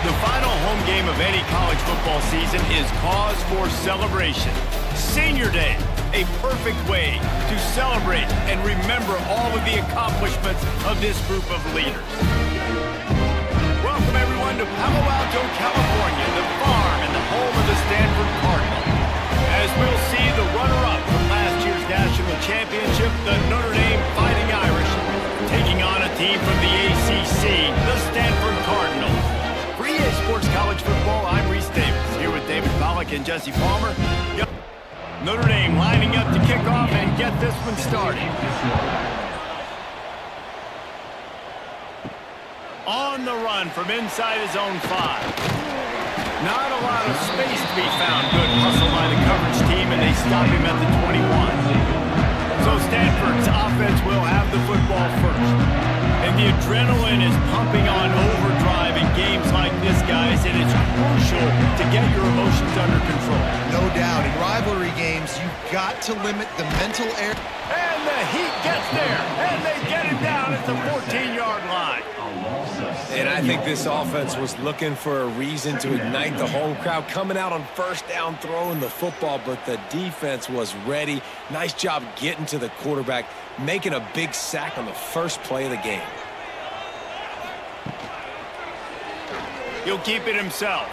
The final home game of any college football season is cause for celebration. Senior Day, a perfect way to celebrate and remember all of the accomplishments of this group of leaders. Welcome everyone to Palo Alto, California, the farm and the home of the Stanford Cardinal. As we'll see the runner-up from last year's national championship, the Notre Dame Fighting Irish, taking on a team from the ACC, the Stanford Cardinals. For EA Sports College Football, I'm Reese Davis, here with David Pollack and Jesse Palmer. Notre Dame lining up to kick off and get this one started. On the run from inside his own 5. Not a lot of space to be found. Good hustle by the coverage team, and they stop him at the 21. So Stanford's offense will have the football first. And the adrenaline is pumping on overdrive in games like this, guys, and it's crucial to get your emotions under control. No doubt. In rivalry games, you've got to limit the mental error. And the Heat gets there, and they get him down at the 14-yard line. And I think this offense was looking for a reason to ignite the home crowd, coming out on first down, throwing the football, but the defense was ready. Nice job getting to the quarterback, making a big sack on the first play of the game. He'll keep it himself.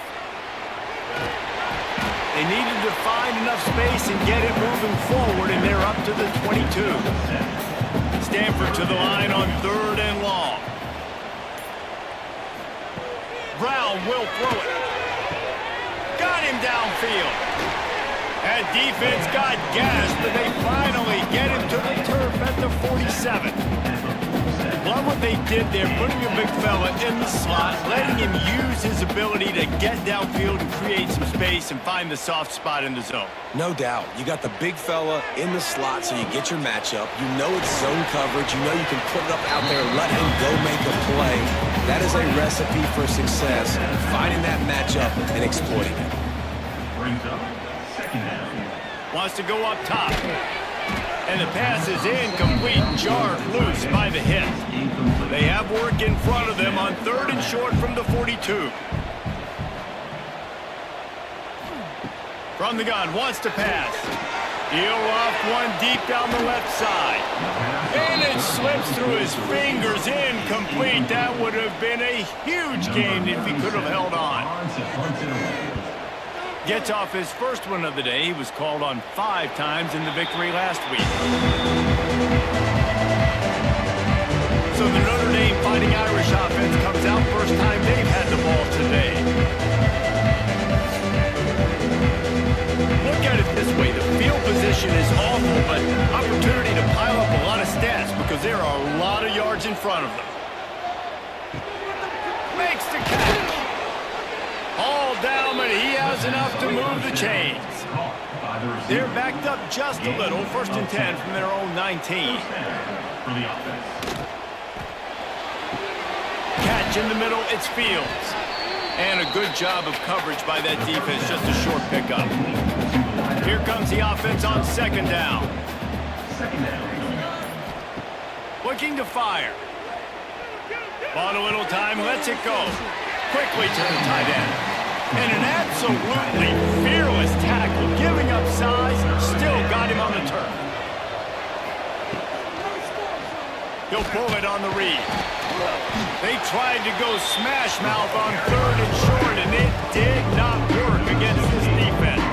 They needed to find enough space and get it moving forward, and they're up to the 22. Stanford to the line on 3rd and long. Brown will throw it. Got him downfield. That defense got gassed, but they finally get him to the turf at the 47. Love what they did there, putting a big fella in the slot, letting him use his ability to get downfield and create some space and find the soft spot in the zone. No doubt. You got the big fella in the slot, so you get your matchup. You know it's zone coverage. You know you can put it up out there and let him go make a play. That is a recipe for success, finding that matchup and exploiting it. Wants to go up top. And the pass is incomplete, jarred loose by the hit. They have work in front of them on 3rd and short from the 42. From the gun, wants to pass. He'll off one deep down the left side. And it slips through his fingers, incomplete. That would have been a huge gain if he could have held on. Gets off his first one of the day. He was called on 5 times in the victory last week. So the Notre Dame Fighting Irish offense comes out first time they've had the ball today. Look at it this way. The field position is awful, but opportunity to pile up a lot of stats because there are a lot of yards in front of them. Makes the catch. All down, but he has enough to move the chains. They're backed up just a little. 1st and 10 from their own 19. Catch in the middle, it's Fields. And a good job of coverage by that defense, just a short pickup. Here comes the offense on 2nd down. Looking to fire. Bought a little time, lets it go. Quickly to the tight end. And an absolutely fearless tackle, giving up size, still got him on the turf. He'll pull it on the read. They tried to go smash mouth on 3rd and short, and it did not work against this defense.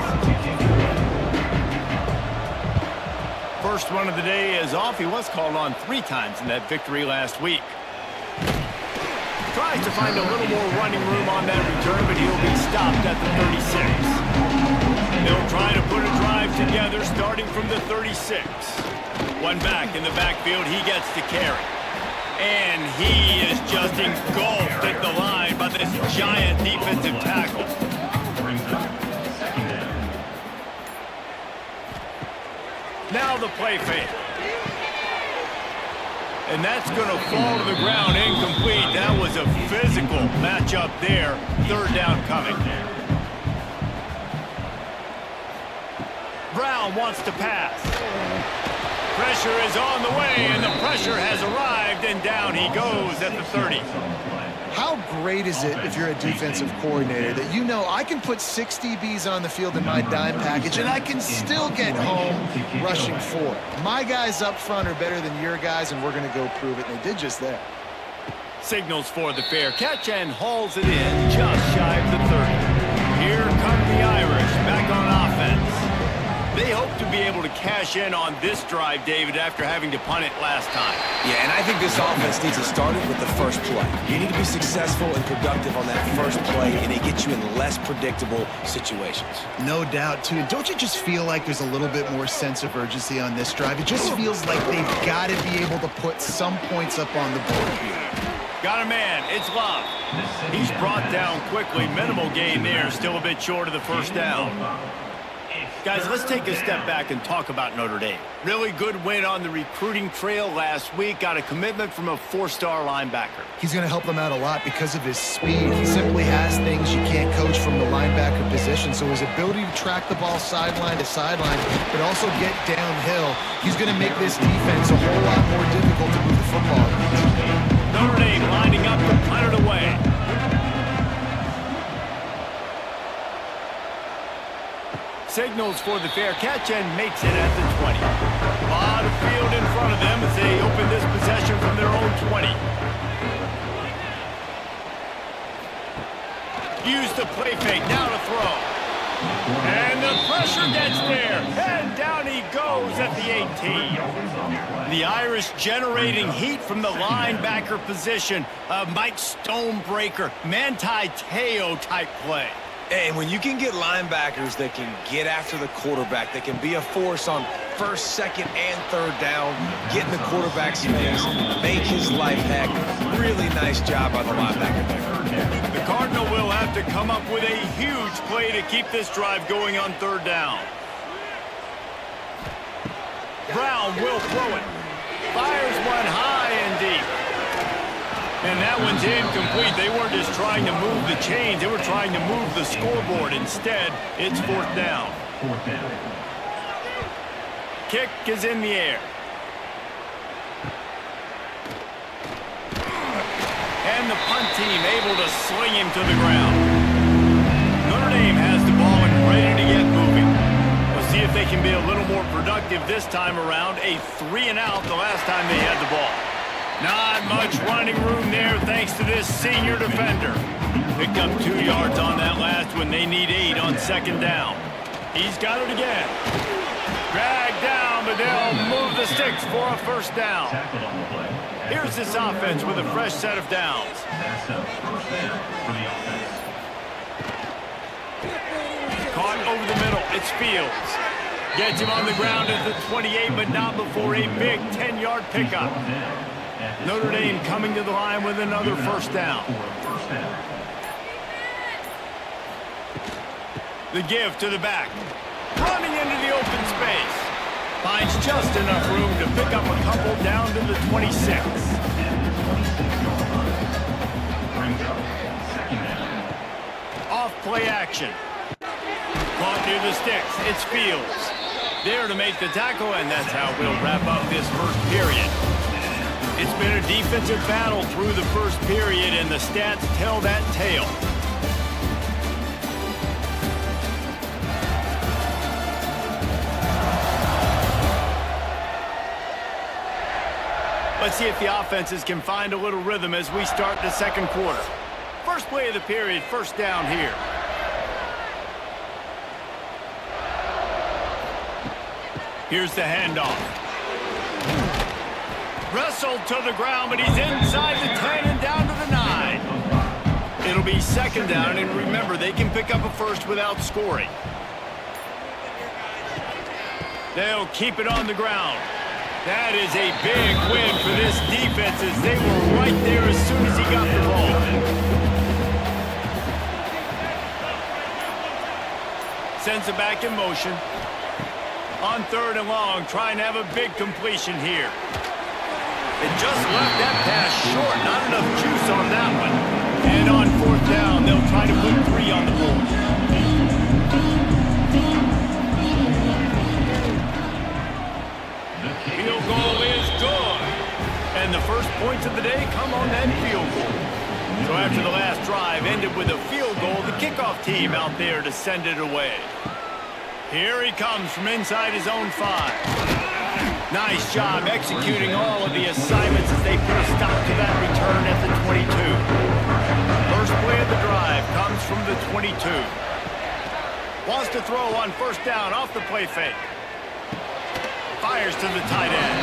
First one of the day is off. He was called on 3 times in that victory last week. Tries to find a little more running room on that return, but he'll be stopped at the 36. They'll try to put a drive together starting from the 36. One back in the backfield, he gets to carry. And he is just engulfed at the line by this giant defensive tackle. Now the play fake. And that's going to fall to the ground incomplete. That was a physical matchup there. 3rd down coming. Brown wants to pass. Pressure is on the way, and the pressure has arrived, and down he goes at the 30. How great is it if you're a defensive coordinator that you know I can put 6 DBs on the field in my dime package and I can still get home rushing 4. My guys up front are better than your guys, and we're going to go prove it, and they did just that. Signals for the fair catch and hauls it in just shy of the 30. Here come the Irish back on offense. They hope to be able to cash in on this drive, David, after having to punt it last time. Yeah, and I think this offense needs to start it with the first play. You need to be successful and productive on that first play, and it gets you in less predictable situations. No doubt, too. And don't you just feel like there's a little bit more sense of urgency on this drive? It just feels like they've got to be able to put some points up on the board here. Got a man. It's Love. He's brought down quickly. Minimal gain there. Still a bit short of the first down. Guys, let's take a step back and talk about Notre Dame. Really good win on the recruiting trail last week. Got a commitment from a 4-star linebacker. He's going to help them out a lot because of his speed. He simply has things you can't coach from the linebacker position. So his ability to track the ball sideline to sideline, but also get downhill, he's going to make this defense a whole lot more difficult to move the football. Notre Dame lining up to punt it away. Signals for the fair catch and makes it at the 20. A lot of field in front of them as they open this possession from their own 20. Use the play fake, now to throw. And the pressure gets there. And down he goes at the 18. The Irish generating heat from the linebacker position. A Mike Stonebreaker, Manti Te'o type play. And when you can get linebackers that can get after the quarterback, that can be a force on first, second, and third down, get in the quarterback's face, make his life heck. Really nice job by the linebacker there. The Cardinal will have to come up with a huge play to keep this drive going on third down. Brown will throw it. Fires one high and deep. And that one's incomplete. They weren't just trying to move the chains. They were trying to move the scoreboard. Instead, it's fourth down. Kick is in the air. And the punt team able to sling him to the ground. Notre Dame has the ball and ready to get moving. We'll see if they can be a little more productive this time around. A 3-and-out the last time they had the ball. Not much running room there thanks to this senior defender. Picked up 2 yards on that last one. They need 8 on second down. He's got it again. Dragged down, but they'll move the sticks for a first down. Here's this offense with a fresh set of downs. Caught over the middle. It's Fields. Gets him on the ground at the 28, but not before a big 10-yard pickup. Notre Dame coming to the line with another first down. The give to the back. Running into the open space. Finds just enough room to pick up a couple down to the 26. Off play action. Caught near the sticks. It's Fields. There to make the tackle, and that's how we'll wrap up this first period. It's been a defensive battle through the first period, and the stats tell that tale. Let's see if the offenses can find a little rhythm as we start the second quarter. First play of the period, first down here. Here's the handoff. Wrestled to the ground, but he's inside the 10 and down to the 9. It'll be second down, and remember, they can pick up a first without scoring. They'll keep it on the ground. That is a big win for this defense as they were right there as soon as he got the ball. Sends it back in motion. On third and long, trying to have a big completion here. It just left that pass short. Not enough juice on that one. And on fourth down, they'll try to put 3 on the board. Field goal is good. And the first points of the day come on that field goal. So after field goal, the kickoff team out there to send it away. Here he comes from inside his own 5. Nice job executing all of the assignments as they put a stop to that return at the 22. First play of the drive comes from the 22. Wants to throw on first down off the play fake. Fires to the tight end.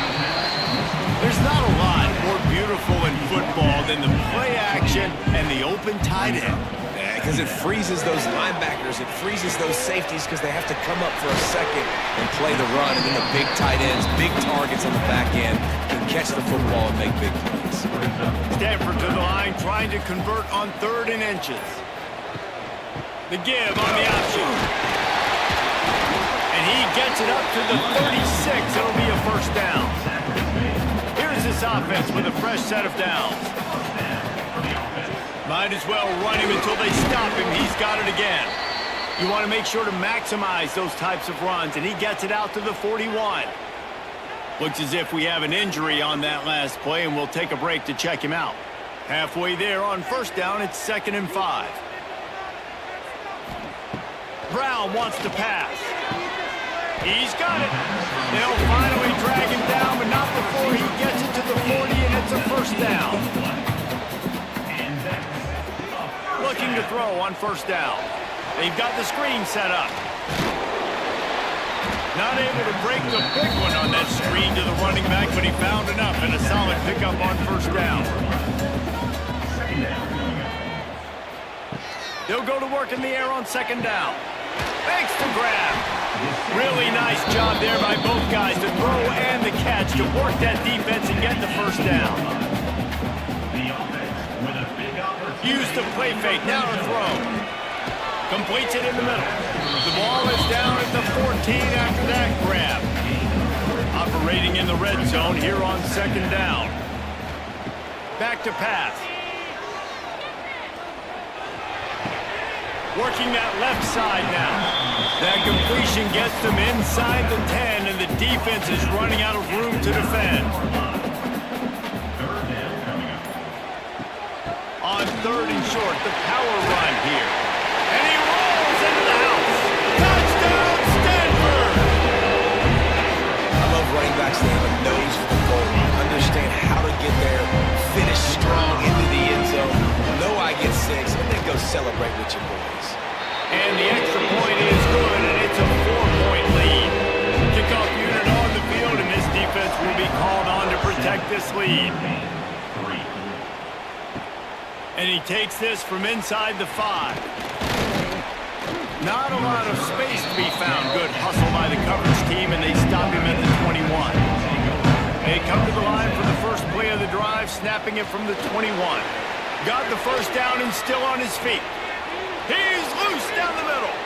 There's not a lot more beautiful in football than the play action and the open tight end. Because it freezes those linebackers, it freezes those safeties because they have to come up for a second and play the run, and then the big tight ends, big targets on the back end can catch the football and make big plays. Stanford to the line, trying to convert on 3rd and inches. The give on the option. And he gets it up to the 36. It'll be a first down. Here's this offense with a fresh set of downs. Might as well run him until they stop him. He's got it again. You want to make sure to maximize those types of runs, and he gets it out to the 41. Looks as if we have an injury on that last play, and we'll take a break to check him out. Halfway there on first down, it's 2nd and 5. Brown wants to pass. He's got it. They'll finally drag him down, but not before he gets it to the 40, and it's a first down. Looking to throw on first down. They've got the screen set up. Not able to break the big one on that screen to the running back, but he found enough and a solid pickup on first down. They'll go to work in the air on 2nd down. Thanks to grab. Really nice job there by both guys to throw and the catch to work that defense and get the first down. Use the play fake, now to throw. Completes it in the middle. The ball is down at the 14 after that grab. Operating in the red zone here on 2nd down. Back to pass. Working that left side now. That completion gets them inside the 10, and the defense is running out of room to defend. On 3rd and short, the power run here. And he rolls into the house. Touchdown, Stanford! I love running backs that have a nose for the goal. Understand how to get there, finish strong into the end zone, know I get 6, and then go celebrate with your boys. And the extra point is good, and it's a 4-point lead. Kickoff unit on the field, and this defense will be called on to protect this lead. And he takes this from inside the 5. Not a lot of space to be found. Good hustle by the coverage team, and they stop him at the 21. They come to the line for the first play of the drive, snapping it from the 21. Got the first down and still on his feet. He's loose down the middle.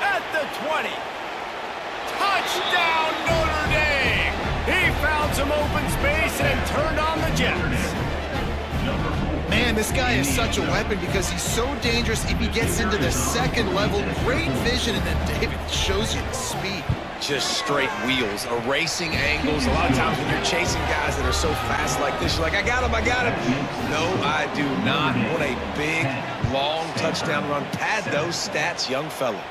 At the 20. Touchdown, Notre Dame! He found some open space and turned on the Jets. Man, this guy is such a weapon because he's so dangerous if he gets into the 2nd level. Great vision, and then David shows you the speed. Just straight wheels, erasing angles. A lot of times when you're chasing guys that are so fast like this, you're like, I got him, I got him. No, I do not want a big, long touchdown run. Pad those stats, young fella.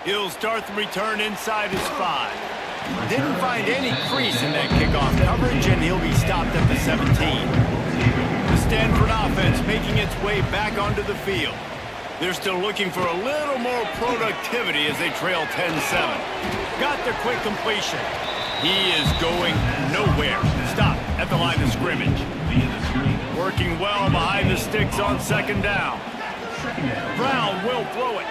He'll start the return inside his 5. Didn't find any crease in that kickoff coverage, and he'll be stopped at the 17. The Stanford offense making its way back onto the field. They're still looking for a little more productivity as they trail 10-7. Got the quick completion. He is going nowhere. Stop at the line of scrimmage. Working well behind the sticks on 2nd down. Brown will throw it.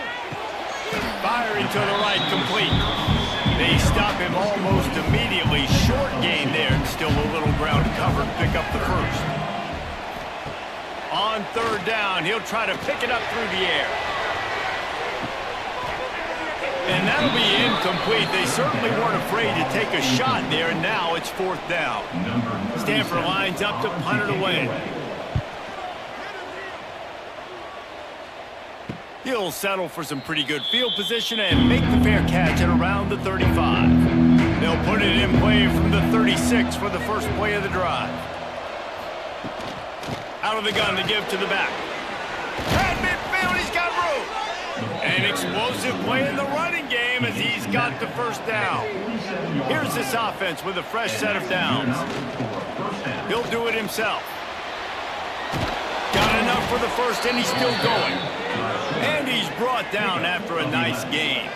Firing to the right, complete. They stop him almost immediately. Short gain there, and still a little ground covered. Pick up the first. On 3rd down, he'll try to pick it up through the air. And that'll be incomplete. They certainly weren't afraid to take a shot there, and now it's 4th down. Stanford lines up to punt it away. He'll settle for some pretty good field position and make the fair catch at around the 35. They'll put it in play from the 36 for the first play of the drive. Out of the gun to give to the back. And playing the running game as he's got the first down. Here's this offense with a fresh set of downs. He'll do it himself. Got enough for the first, and he's still going. And he's brought down after a nice gain.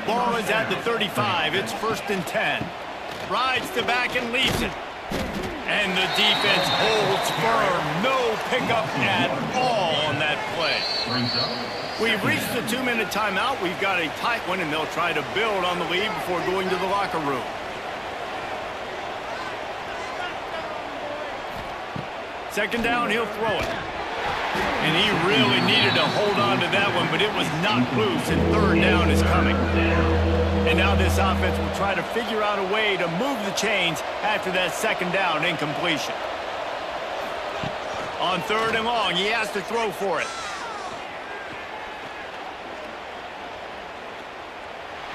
Ball is at the 35. It's 1st and 10. Rides the back and leaves it. And the defense holds firm. No pickup at all on that play. We've reached the 2-minute timeout. We've got a tight one, and they'll try to build on the lead before going to the locker room. Second down, he'll throw it. And he really needed to hold on to that one, but it was knocked loose, and 3rd down is coming. And now this offense will try to figure out a way to move the chains after that 2nd down incompletion. On 3rd and long, he has to throw for it.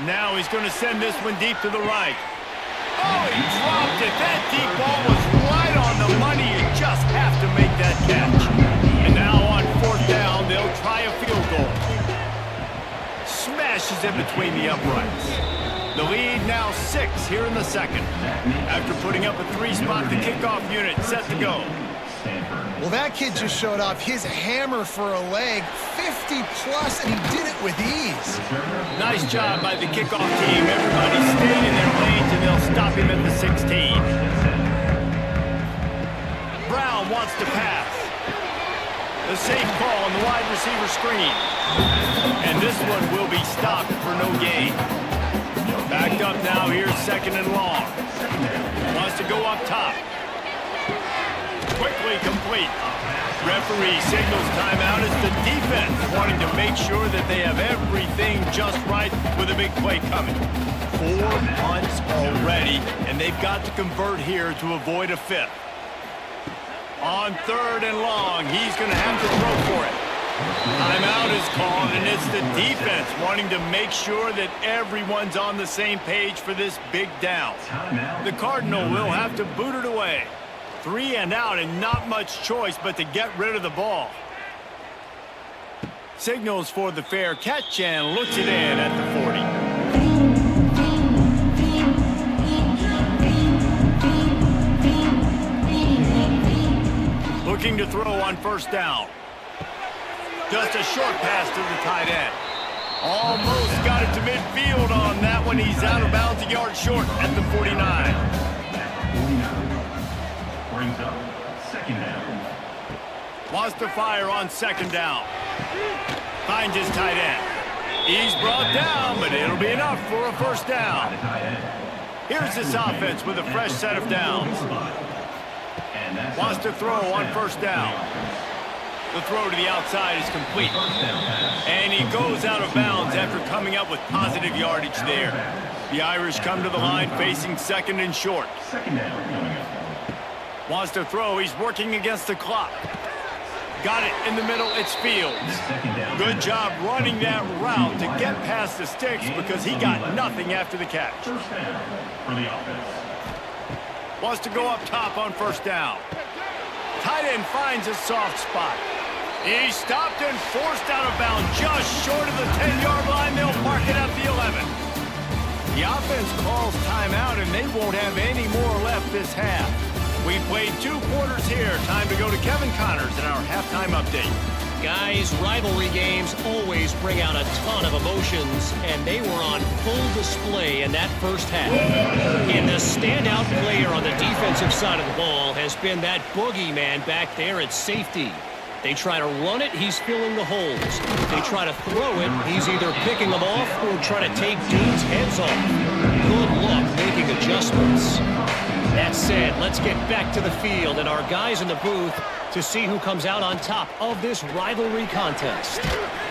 Now he's going to send this one deep to the right. Oh, he dropped it. That deep ball was right on the money. You just have to make that catch. And now on 4th down, they'll try a field goal. Smashes in between the uprights. The lead now 6 here in the 2nd. After putting up a 3-spot, the kickoff unit set to go. Well, that kid just showed off his hammer for a leg, 50-plus, and he did it with ease. Nice job by the kickoff team. Everybody stayed in their lanes, and they'll stop him at the 16. Brown wants to pass. The safe call on the wide receiver screen. And this one will be stopped for no gain. Backed up now, here's 2nd and long. Wants to go up top. Quickly complete. Referee signals timeout as the defense wanting to make sure that they have everything just right with a big play coming. 4 punts already, and they've got to convert here to avoid a 5th. On 3rd and long, he's going to have to throw for it. Timeout is called, and it's the defense wanting to make sure that everyone's on the same page for this big down. The Cardinal will have to boot it away. 3 and out, and not much choice but to get rid of the ball. Signals for the fair catch and looks it in at the 40. Looking to throw on 1st down. Just a short pass to the tight end. Almost got it to midfield on that one. He's out of bounds, a yard short at the 49. Brings up 2nd down. Wants to fire on 2nd down. Finds his tight end. He's brought down, but it'll be enough for a 1st down. Here's this offense with a fresh set of downs. Wants to throw on 1st down. The throw to the outside is complete. And he goes out of bounds after coming up with positive yardage there. The Irish come to the line facing 2nd and short. 2nd down. Wants to throw. He's working against the clock. Got it in the middle. It's Fields. Good job running that route to get past the sticks because he got nothing after the catch. 1st down for the offense. Wants to go up top on 1st down. Tight end finds a soft spot. He's stopped and forced out of bounds just short of the 10-yard line. They'll mark it at the 11. The offense calls timeout, and they won't have any more left this half. We've played 2 quarters here. Time to go to Kevin Connors in our halftime update. Guys, rivalry games always bring out a ton of emotions, and they were on full display in that 1st half. And the standout player on the defensive side of the ball has been that boogeyman back there at safety. They try to run it, he's filling the holes. They try to throw it, he's either picking them off or trying to take dudes' heads off. Good luck making adjustments. That said, let's get back to the field and our guys in the booth to see who comes out on top of this rivalry contest.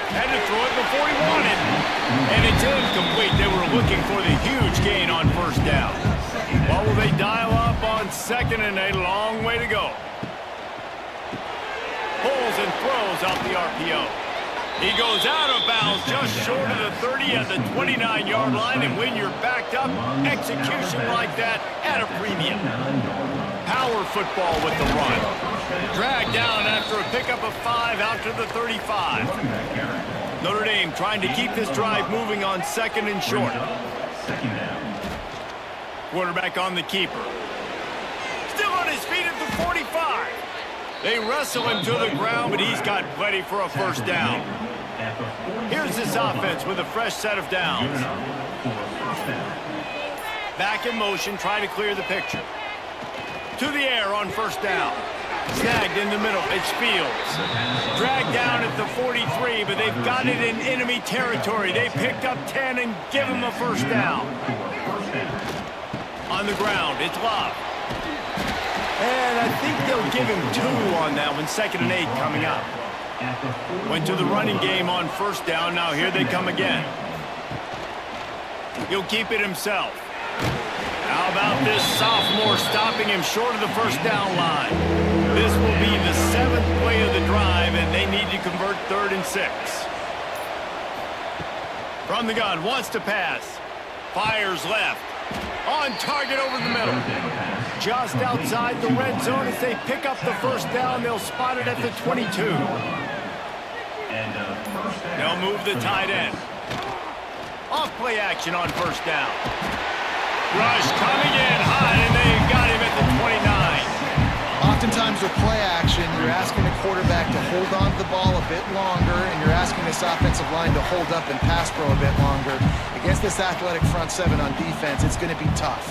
Had to throw it before he wanted. And it's incomplete. They were looking for the huge gain on 1st down. What will they dial up on 2nd and a long way to go? Pulls and throws off the RPO. He goes out of bounds just short of the 30 at the 29-yard line, and when you're backed up, execution like that at a premium. Power football with the run. Dragged down after a pickup of 5 out to the 35. Notre Dame trying to keep this drive moving on 2nd and short. Quarterback on the keeper. Still on his feet at the 45. They wrestle him to the ground, but he's got plenty for a first down. Here's this offense with a fresh set of downs. Back in motion, trying to clear the picture. To the air on first down. Snagged in the middle. It's Fields. Dragged down at the 43, but they've got it in enemy territory. They picked up 10 and give him a first down. On the ground, it's Love. And I think they'll give him 2 on that one. 2nd and 8 coming up. Went to the running game on first down. Now here they come again. He'll keep it himself. How about this sophomore stopping him short of the first down line? This will be the 7th play of the drive, and they need to convert 3rd and 6. From the gun, wants to pass. Fires left. On target over the middle. Just outside the red zone as they pick up the first down. They'll spot it at the 22. They'll move the tight end. Off play action on first down. Rush coming in high, and they've got him at the 29. Oftentimes with play action, you're asking the quarterback to hold on to the ball a bit longer, and you're asking this offensive line to hold up and pass pro a bit longer. Against this athletic front 7 on defense, it's going to be tough.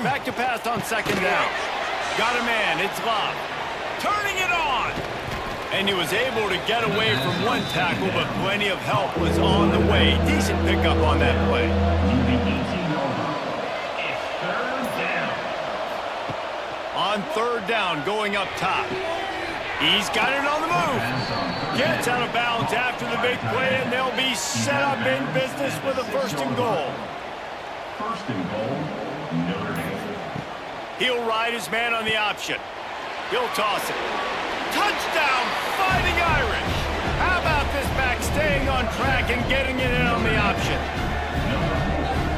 Back to pass on 2nd down. Got a man, it's Love. Turning it on! And he was able to get away from one tackle, but plenty of help was on the way. Decent pickup on that play. On 3rd down, going up top. He's got it on the move. Gets out of bounds after the big play, and they'll be set up in business with a 1st and goal. 1st and goal, Notre Dame. He'll ride his man on the option. He'll toss it. Touchdown, Fighting Irish. How about this back staying on track and getting it in on the option?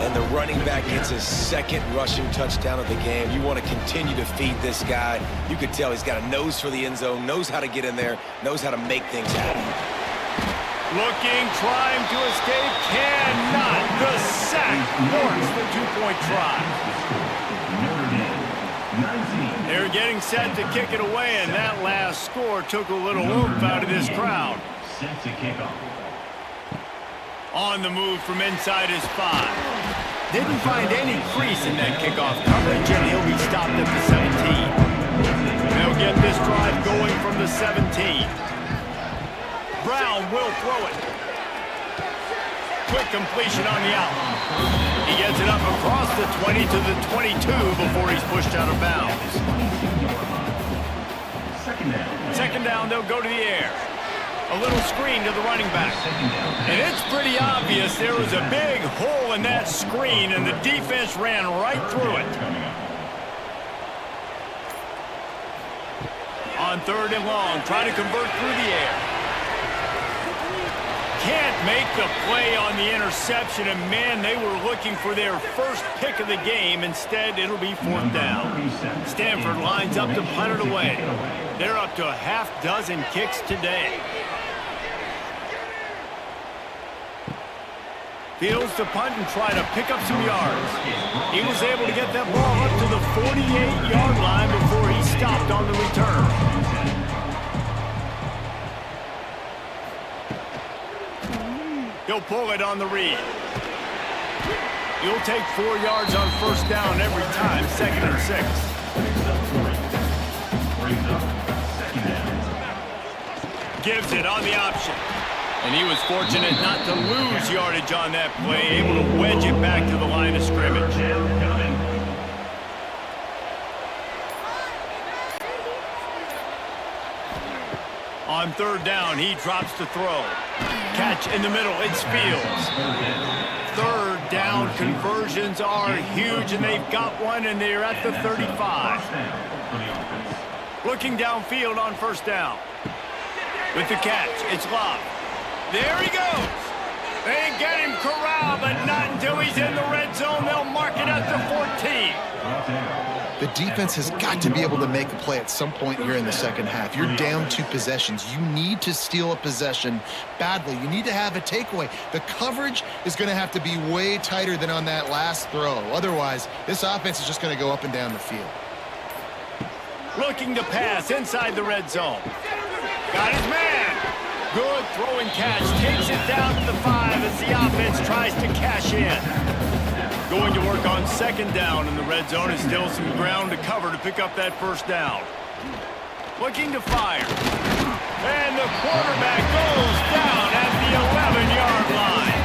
And the running back gets his 2nd rushing touchdown of the game. You want to continue to feed this guy. You could tell he's got a nose for the end zone, knows how to get in there, knows how to make things happen. Looking, trying to escape, cannot. The sack forks the 2-point try. They're getting set to kick it away, and that last score took a little oomph out of this crowd. Set to kick off. On the move from inside his 5. Didn't find any crease in that kickoff coverage, and he'll be stopped at the 17. They'll get this drive going from the 17. Brown will throw it. Quick completion on the out. He gets it up across the 20 to the 22 before he's pushed out of bounds. 2nd down, they'll go to the air. A little screen to the running back. And it's pretty obvious there was a big hole in that screen, and the defense ran right through it. On 3rd and long, try to convert through the air. Can't make the play on the interception, and man, they were looking for their first pick of the game. Instead, it'll be 4th down. Stanford lines up to punt it away. They're up to a half-dozen kicks today. Fields to punt and try to pick up some yards. He was able to get that ball up to the 48-yard line before he stopped on the return. He'll pull it on the read. He'll take 4 yards on first down every time, 2nd and 6. Gives it on the option. And he was fortunate not to lose yardage on that play, able to wedge it back to the line of scrimmage. On 3rd down, he drops to throw. Catch in the middle, it's Fields. 3rd down conversions are huge, and they've got one, and they're at the 35. Looking downfield on first down. With the catch, it's Love. There he goes. They get him corralled, but not until he's in the red zone. They'll mark it at the 14. The defense has got to be able to make a play at some point here in the second half. You're down 2 possessions. You need to steal a possession badly. You need to have a takeaway. The coverage is going to have to be way tighter than on that last throw. Otherwise, this offense is just going to go up and down the field. Looking to pass inside the red zone. Got his man. Good throwing catch. Takes it down to the 5 as the offense tries to cash in. Going to work on second down in the red zone. Is still some ground to cover to pick up that first down. Looking to fire. And the quarterback goes down at the 11-yard line.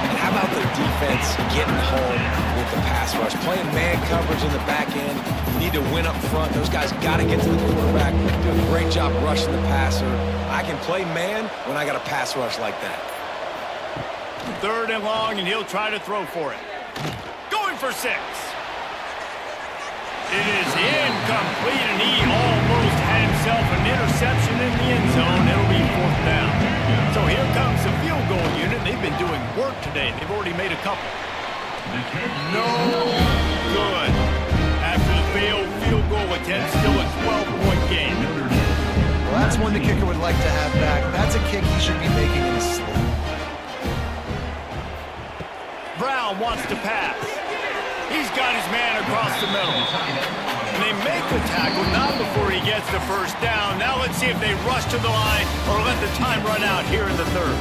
And how about the defense getting home with the pass rush? Playing man coverage in the back end. You need to win up front. Those guys got to get to the quarterback. Do a great job rushing the passer. I can play man when I got a pass rush like that. 3rd and long, and he'll try to throw for it. Going for 6. It is incomplete, and he almost had himself an interception in the end zone. It'll be 4th down. So here comes the field goal unit. They've been doing work today. They've already made a couple. No good. After the failed field goal attempt, still a 12-point game. Well, that's one the kicker would like to have back. That's a kick he should be making in his sleep. Brown wants to pass. He's got his man across the middle. And they make the tackle, not before he gets the first down. Now let's see if they rush to the line or let the time run out here in the 3rd.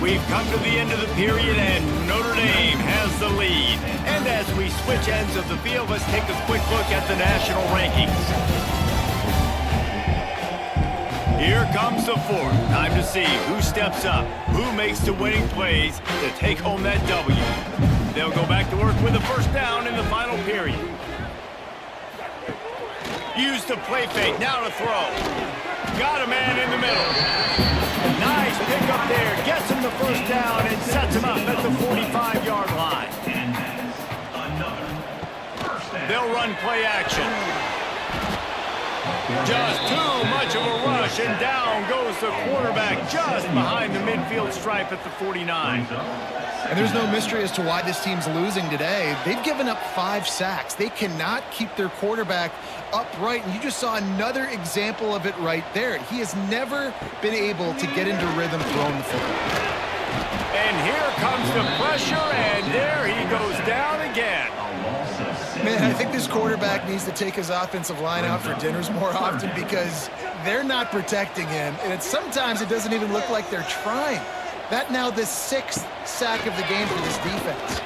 We've come to the end of the period, and Notre Dame has the lead. And as we switch ends of the field, let's take a quick look at the national rankings. Here comes the 4th. Time to see who steps up, who makes the winning plays to take home that W. They'll go back to work with a first down in the final period. Use the play fake, now to throw. Got a man in the middle. Nice pick up there, gets him the first down and sets him up at the 45-yard line. They'll run play action. Just too much of a rush, and down goes the quarterback just behind the midfield stripe at the 49. And there's no mystery as to why this team's losing today. They've given up 5 sacks. They cannot keep their quarterback upright, and you just saw another example of it right there. He has never been able to get into rhythm throwing the football. And here comes the pressure, and there he goes down again. Man, I think this quarterback needs to take his offensive line out for dinners more often because they're not protecting him, and sometimes it doesn't even look like they're trying. That now the 6th sack of the game for this defense.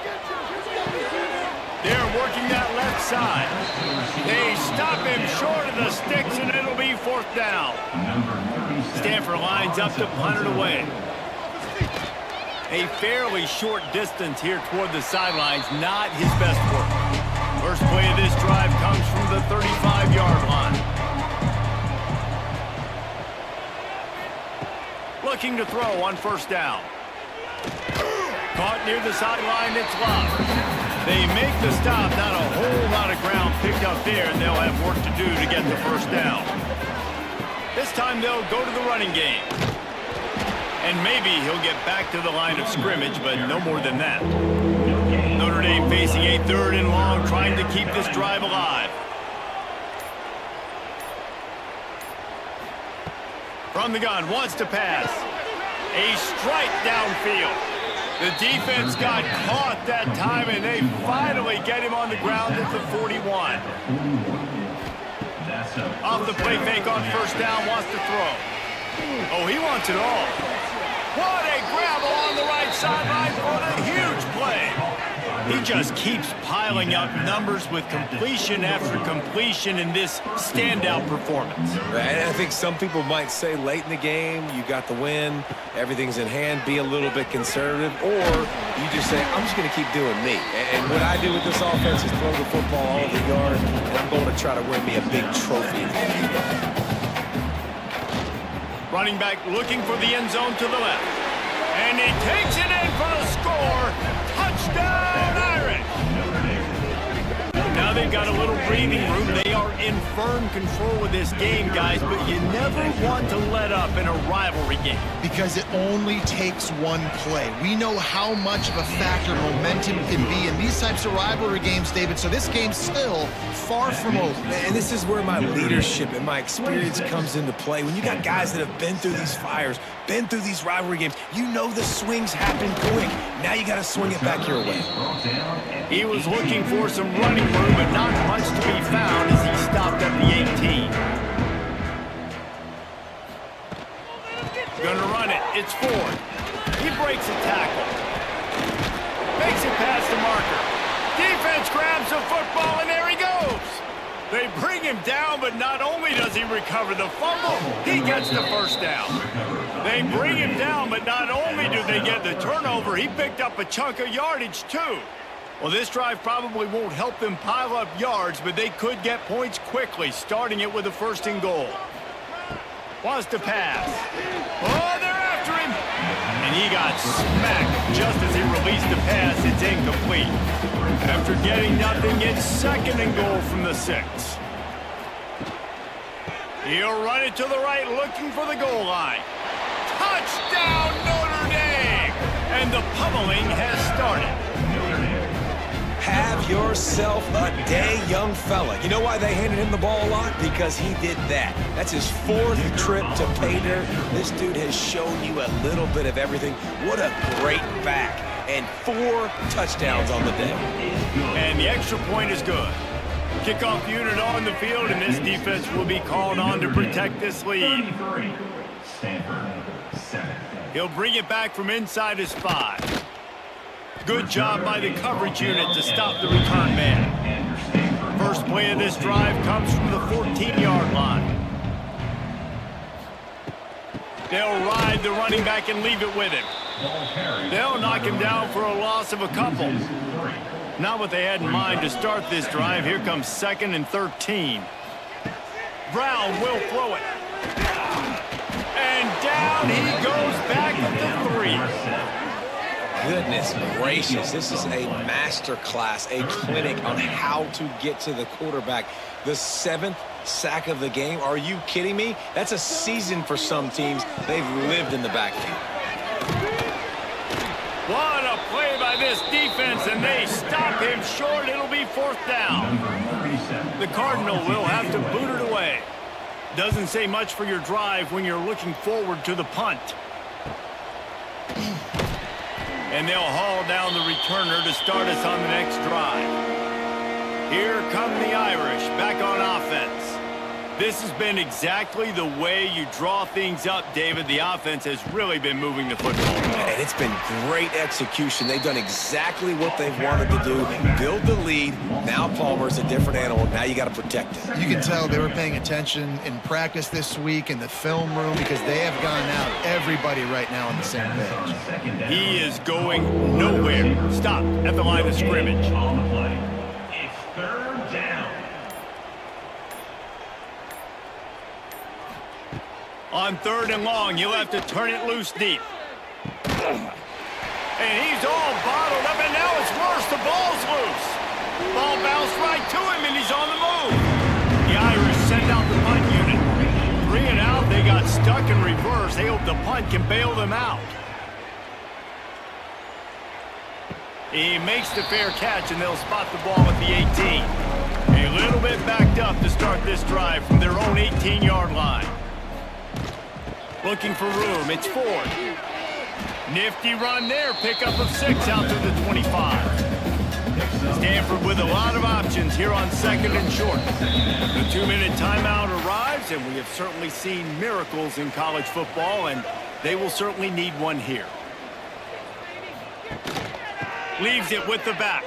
They're working that left side. They stop him short of the sticks, and it'll be 4th down. Stanford lines up to punt it away. A fairly short distance here toward the sidelines, not his best work. First play of this drive comes from the 35-yard line. Looking to throw on first down. Caught near the sideline, it's Love. They make the stop, not a whole lot of ground picked up there, and they'll have work to do to get the first down. This time they'll go to the running game. And maybe he'll get back to the line of scrimmage, but no more than that. Notre Dame facing a 3rd and long, trying to keep this drive alive. From the gun, wants to pass. A strike downfield. The defense got caught that time, and they finally get him on the ground at the 41. Off the play fake on first down, wants to throw. Oh, he wants it all. What a grab along the right sideline for the huge play. He just keeps piling up numbers with completion after completion in this standout performance. And I think some people might say late in the game, you got the win, everything's in hand, be a little bit conservative, or you just say, I'm just going to keep doing me. And what I do with this offense is throw the football all over the yard, and I'm going to try to win me a big trophy. Running back looking for the end zone to the left. And he takes it in for the score. Touchdown, Irish! Now they've got a little breathing room. They are in firm control of this game, guys, but you never want to let up in a rivalry game. Because it only takes one play. We know how much of a factor momentum can be in these types of rivalry games, David, so this game's still far from over. And this is where my leadership and my experience comes into play. When you got guys that have been through these fires, been through these rivalry games, you know the swings happen quick. Now you got to swing it back your way. He was looking for some running room, but not much to be found as he stopped at the 18. Gonna run it. It's Ford. He breaks a tackle. Makes it past the marker. Defense grabs the football, and there he goes. They bring him down, but not only does he recover the fumble, he gets the first down. They bring him down, but not only do they get the turnover, he picked up a chunk of yardage, too. Well, this drive probably won't help them pile up yards, but they could get points quickly, starting it with a 1st and goal. Wants to pass. Oh, they're after him. And he got smacked just as he released the pass. It's incomplete. After getting nothing, it's 2nd and goal from the 6. He'll run it to the right, looking for the goal line. Touchdown, Notre Dame! And the pummeling has started. Have yourself a day, young fella. You know why they handed him the ball a lot? Because he did that. That's his 4th trip to pay dirt. This dude has shown you a little bit of everything. What a great back. And 4 touchdowns on the day. And the extra point is good. Kickoff unit on the field, and this defense will be called on to protect this lead. Stanford, 7. He'll bring it back from inside his 5. Good job by the coverage unit to stop the return man. First play of this drive comes from the 14-yard line. They'll ride the running back and leave it with him. They'll knock him down for a loss of a couple. Not what they had in mind to start this drive. Here comes 2nd and 13. Brown will throw it. And down he goes back at the 3. Goodness gracious, this is a master class, a clinic on how to get to the quarterback. The 7th sack of the game. Are you kidding me? That's a season for some teams. They've lived in the backfield. What a play by this defense, and they stop him short. It'll be 4th down. The Cardinal will have to boot it away. Doesn't say much for your drive when you're looking forward to the punt. And they'll haul down the returner to start us on the next drive. Here come the Irish back on offense. This has been exactly the way you draw things up, David. The offense has really been moving the football. And it's been great execution. They've done exactly what they've wanted to do. Build the lead. Now Palmer's a different animal. Now you got to protect it. You can tell they were paying attention in practice this week in the film room because they have gone out. Everybody right now on the same page. He is going nowhere. Stop at the line of scrimmage. On the play. It's 3rd down. On 3rd and long, he'll have to turn it loose deep. And he's all bottled up, and now it's worse. The ball's loose. Ball bounced right to him, and he's on the move. The Irish send out the punt unit. 3 and out, they got stuck in reverse. They hope the punt can bail them out. He makes the fair catch, and they'll spot the ball at the 18. A little bit backed up to start this drive from their own 18-yard line. Looking for room, it's Ford. Nifty run there, pickup of 6 out to the 25. Stanford with a lot of options here on 2nd and short. The 2-minute timeout arrives, and we have certainly seen miracles in college football, and they will certainly need one here. Leaves it with the back.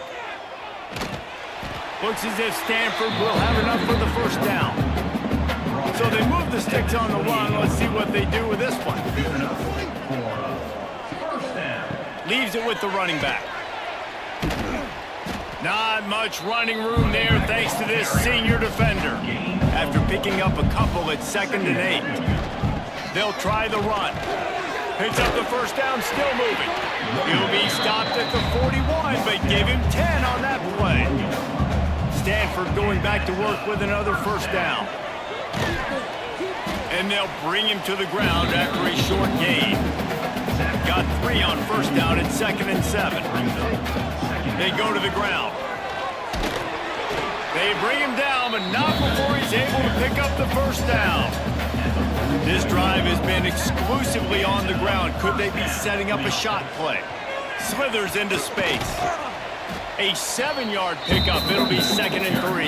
Looks as if Stanford will have enough for the 1st down. So they move the sticks on the run. Let's see what they do with this one. Leaves it with the running back. Not much running room there thanks to this senior defender. After picking up a couple at 2nd and 8. They'll try the run. Picks up the 1st down, still moving. He'll be stopped at the 41, but give him 10 on that play. Stanford going back to work with another first down. And they'll bring him to the ground after a short gain. Got 3 on first down at 2nd and 7. They go to the ground. They bring him down, but not before he's able to pick up the first down. This drive has been exclusively on the ground. Could they be setting up a shot play? Slithers into space. A 7-yard pickup. It'll be 2nd and 3.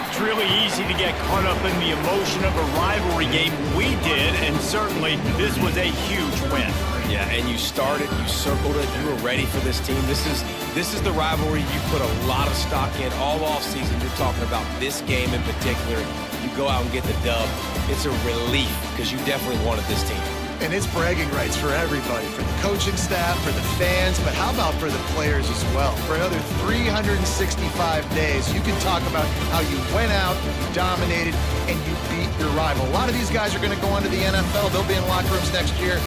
It's really easy to get caught up in the emotion of a rivalry game. We did, and certainly this was a huge win. Yeah, and you started, you circled it, you were ready for this team. This is the rivalry you put a lot of stock in all offseason. You're talking about this game in particular. You go out and get the dub. It's a relief because you definitely wanted this team. And it's bragging rights for everybody, for the coaching staff, for the fans, but how about for the players as well? For another 365 days, you can talk about how you went out, you dominated, and you beat your rival. A lot of these guys are going to go on to the NFL. They'll be in locker rooms next year.